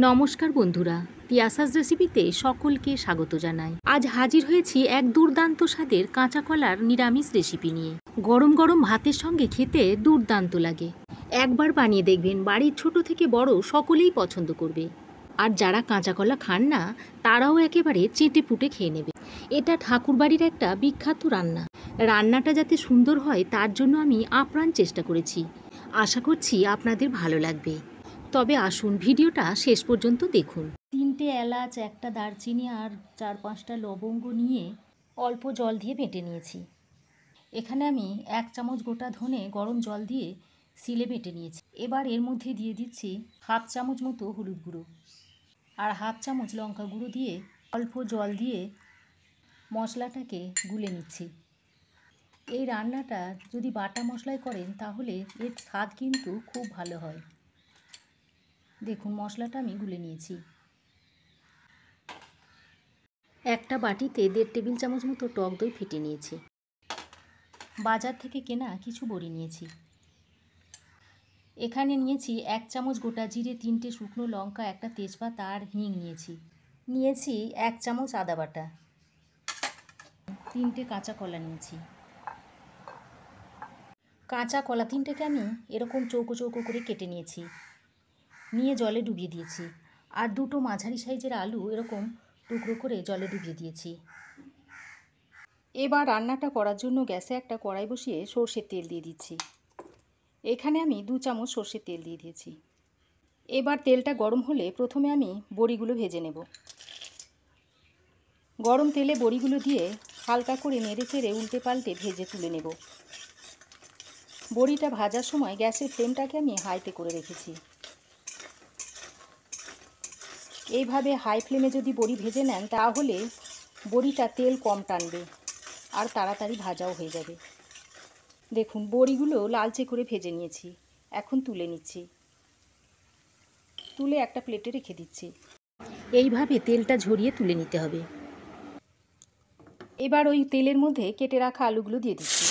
নমস্কার বন্ধুরা, পিয়াসাস রেসিপিতে সকলকে স্বাগত জানাই। আজ হাজির হয়েছি এক দুর্দান্ত স্বাদের কাঁচা কলার নিরামিষ রেসিপি নিয়ে। গরম গরম ভাতের সঙ্গে খেতে দুর্দান্ত লাগে। একবার বানিয়ে দেখবেন, বাড়ির ছোট থেকে বড় সকলেই পছন্দ করবে। আর যারা কাঁচা কলা খান না, তারাও একেবারে চেটে পুটে খেয়ে নেবে। এটা ঠাকুরবাড়ির একটা বিখ্যাত রান্না। রান্নাটা যাতে সুন্দর হয় তার জন্য আমি আপ্রাণ চেষ্টা করেছি। আশা করছি আপনাদের ভালো লাগবে। তবে আসুন ভিডিওটা শেষ পর্যন্ত দেখুন। 3টে এলাচ, একটা দারচিনি আর 4-5টা লবঙ্গ নিয়ে অল্প জল দিয়ে বেটে নিয়েছি। এখানে আমি 1 চামচ গোটা ধনে গরম জল দিয়ে শিলে বেটে নিয়েছি। এবার এর মধ্যে দিয়ে দিচ্ছি 1/2 চামচ মতো হলুদ গুঁড়ো আর 1/2 চামচ লঙ্কা গুঁড়ো দিয়ে অল্প জল দিয়ে মশলাটাকে গুলে নিচ্ছি। এই রান্নাটা যদি বাটা মশলায় করেন তাহলে এর স্বাদ কিন্তু খুব ভালো হয়। দেখুন, মশলাটা আমি গুলে নিয়েছি। একটা বাটিতে 1.5 টেবিল চামচ মতো টক দই ফেটে নিয়েছি। বাজার থেকে কেনা কিছু বড়ি নিয়েছি। এখানে নিয়েছি 1 চামচ গোটা জিরে, 3টে শুকনো লঙ্কা, একটা তেজপাতা আর হিং নিয়েছি 1 চামচ আদা বাটা, 3টে কাঁচা কলা নিয়েছি। কাঁচা কলা 3টেকে আমি এরকম চৌকো চৌকো করে কেটে নিয়েছি, নিয়ে জলে ডুবিয়ে দিয়েছি। আর 2টো মাঝারি সাইজের আলু এরকম টুকরো করে জলে ডুবিয়ে দিয়েছি। এবার রান্নাটা করার জন্য গ্যাসে একটা কড়াই বসিয়ে সর্ষের তেল দিয়ে দিচ্ছি। এখানে আমি 2 চামচ সর্ষের তেল দিয়ে দিয়েছি। এবার তেলটা গরম হলে প্রথমে আমি বড়িগুলো ভেজে নেব। গরম তেলে বড়িগুলো দিয়ে হালকা করে নেড়ে চেড়ে উল্টে পাল্টে ভেজে তুলে নেব। বড়িটা ভাজার সময় গ্যাসের ফ্লেমটাকে আমি হাইতে করে রেখেছি। এইভাবে হাই ফ্লেমে যদি বড়ি ভেজে নেন তাহলে বড়িটা তেল কম টানবে আর তাড়াতাড়ি ভাজাও হয়ে যাবে। দেখুন, বড়িগুলো লালচে করে ভেজে নিয়েছি। এখন তুলে নিচ্ছি। তুলে একটা প্লেটে রেখে দিচ্ছি। এইভাবে তেলটা ঝরিয়ে তুলে নিতে হবে। এবার ওই তেলের মধ্যে কেটে রাখা আলুগুলো দিয়ে দিচ্ছি।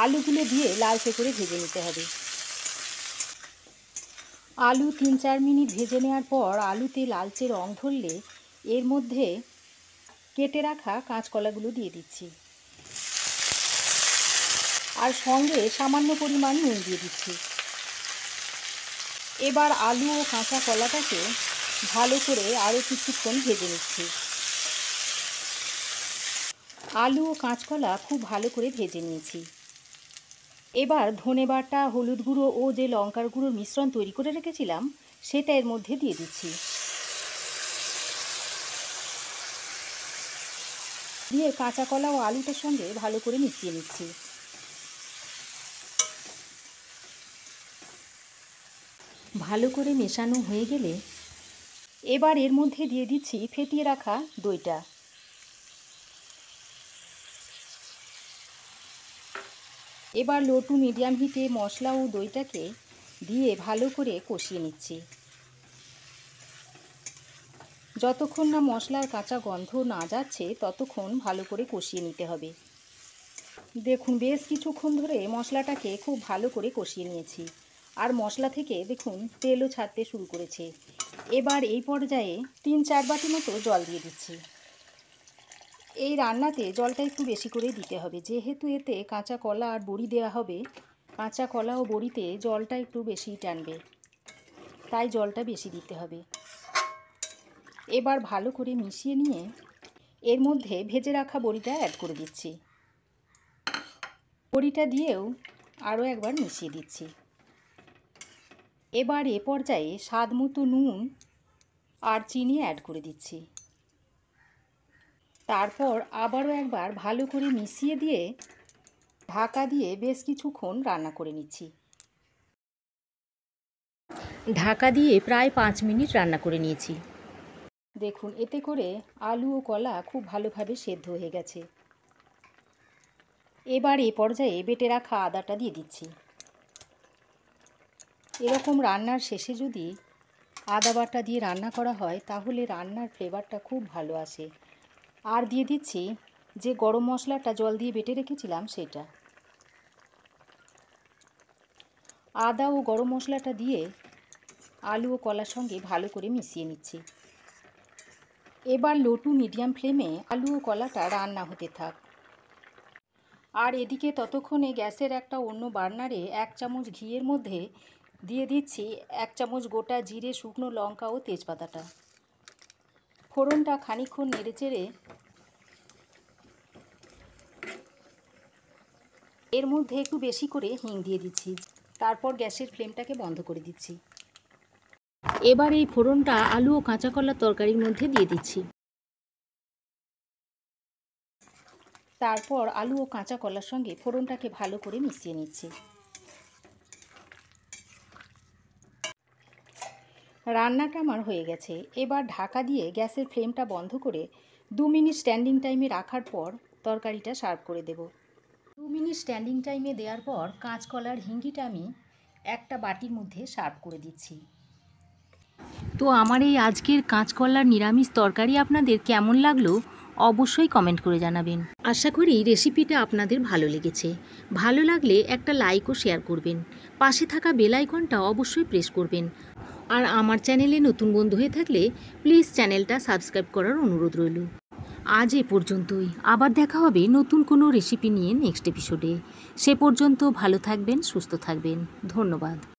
আলুগুলো দিয়ে লালচে করে ভেজে নিতে হবে। আলু 3-4 মিনিট ভেজে নেওয়ার পর আলুতে লালচে রং ধরলে এর মধ্যে কেটে রাখা কাঁচকলাগুলো দিয়ে দিচ্ছি আর সঙ্গে সামান্য পরিমাণ নুন দিয়ে দিচ্ছি। এবার আলু ও কাঁচা কলাটাকে ভালো করে আরও কিছুক্ষণ ভেজে নিচ্ছি। আলু ও কাঁচকলা খুব ভালো করে ভেজে নিয়েছি। এবার ধনে বাটা, হলুদ গুঁড়ো ও যে লঙ্কার গুঁড়োর মিশ্রণ তৈরি করে রেখেছিলাম সেটা এর মধ্যে দিয়ে দিচ্ছি। দিয়ে কাঁচা কলা ও আলুটার সঙ্গে ভালো করে মিশিয়ে নিচ্ছি। ভালো করে মেশানো হয়ে গেলে এবার এর মধ্যে দিয়ে দিচ্ছি ফেটিয়ে রাখা দইটা। এবার লো টু মিডিয়াম হিটে মশলা ও দইটাকে দিয়ে ভালো করে কষিয়ে নিচ্ছি। যতক্ষণ না মশলার কাঁচা গন্ধ না যাচ্ছে ততক্ষণ ভালো করে কষিয়ে নিতে হবে। দেখুন, বেশ কিছুক্ষণ ধরে মশলাটাকে খুব ভালো করে কষিয়ে নিয়েছি আর মশলা থেকে দেখুন তেলও ছাড়তে শুরু করেছে। এবার এই পর্যায়ে 3-4 বাটি মতো জল দিয়ে দিচ্ছি। এই রান্নাতে জলটা একটু বেশি করে দিতে হবে, যেহেতু এতে কাঁচা কলা আর বড়ি দেওয়া হবে। কাঁচা কলা ও বড়িতে জলটা একটু বেশিই টানবে, তাই জলটা বেশি দিতে হবে। এবার ভালো করে মিশিয়ে নিয়ে এর মধ্যে ভেজে রাখা বড়িটা অ্যাড করে দিচ্ছি। বড়িটা দিয়েও আরও একবার মিশিয়ে দিচ্ছি। এবার এ পর্যায়ে স্বাদ মতো নুন আর চিনি অ্যাড করে দিচ্ছি। তারপর আবারও একবার ভালো করে মিশিয়ে দিয়ে ঢাকা দিয়ে বেশ কিছুক্ষণ রান্না করে নিচ্ছি। ঢাকা দিয়ে প্রায় 5 মিনিট রান্না করে নিয়েছি। দেখুন, এতে করে আলু ও কলা খুব ভালোভাবে সেদ্ধ হয়ে গেছে। এবার এ পর্যায়ে বেটে রাখা আদাটা দিয়ে দিচ্ছি। এরকম রান্নার শেষে যদি আদা বাটা দিয়ে রান্না করা হয় তাহলে রান্নার ফ্লেভারটা খুব ভালো আসে। আর দিয়ে দিচ্ছি যে গরম মশলাটা জল দিয়ে বেটে রেখেছিলাম সেটা। আদা ও গরম মশলাটা দিয়ে আলু ও কলার সঙ্গে ভালো করে মিশিয়ে নিচ্ছি। এবার লো টু মিডিয়াম ফ্লেমে আলু ও কলাটা রান্না হতে থাক। আর এদিকে ততক্ষণে গ্যাসের একটা অন্য বার্নারে 1 চামচ ঘিয়ের মধ্যে দিয়ে দিচ্ছি 1 চামচ গোটা জিরে, শুকনো লঙ্কা ও তেজপাতাটা। ফোড়নটা খানিকক্ষণ নেড়েচেড়ে এর মধ্যে একটু বেশি করে হিং দিয়ে দিচ্ছি। তারপর গ্যাসের ফ্লেমটাকে বন্ধ করে দিচ্ছি। এবার এই ফোড়নটা আলু ও কাঁচা কলার তরকারির মধ্যে দিয়ে দিচ্ছি। তারপর আলু ও কাঁচা কলার সঙ্গে ফোড়নটাকে ভালো করে মিশিয়ে নিচ্ছি। রান্নাটা আমার হয়ে গেছে। এবার ঢাকা দিয়ে গ্যাসের ফ্লেমটা বন্ধ করে 2 মিনিট স্ট্যান্ডিং টাইমে রাখার পর তরকারিটা সার্ভ করে দেব। 2 মিনিট স্ট্যান্ডিং টাইমে দেওয়ার পর কাঁচকলার হিঙ্গিটা আমি একটা বাটির মধ্যে সার্ভ করে দিচ্ছি। তো আমার এই আজকের কাঁচকলার নিরামিষ তরকারি আপনাদের কেমন লাগলো অবশ্যই কমেন্ট করে জানাবেন। আশা করি রেসিপিটা আপনাদের ভালো লেগেছে। ভালো লাগলে একটা লাইক ও শেয়ার করবেন। পাশে থাকা বেল আইকনটা অবশ্যই প্রেস করবেন। আর আমার চ্যানেলে নতুন বন্ধু হয়ে থাকলে প্লিজ চ্যানেলটা সাবস্ক্রাইব করার অনুরোধ রইল। আজ এ পর্যন্তই। আবার দেখা হবে নতুন কোনো রেসিপি নিয়ে নেক্সট এপিসোডে। সে পর্যন্ত ভালো থাকবেন, সুস্থ থাকবেন। ধন্যবাদ।